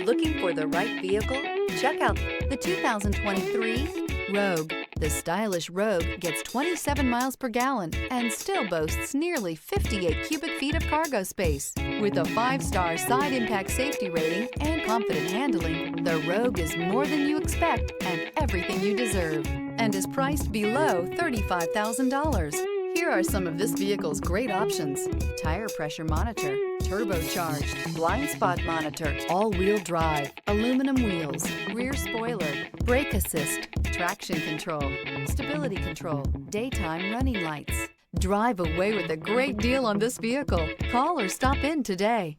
Looking for the right vehicle? Check out the 2023 Rogue. The stylish Rogue gets 27 miles per gallon and still boasts nearly 58 cubic feet of cargo space. With a 5-star side impact safety rating and confident handling, the Rogue is more than you expect and everything you deserve, and is priced below $35,000. Here are some of this vehicle's great options: tire pressure monitor, turbocharged, blind spot monitor, all-wheel drive, aluminum wheels, rear spoiler, brake assist, traction control, stability control, daytime running lights. Drive away with a great deal on this vehicle. Call or stop in today.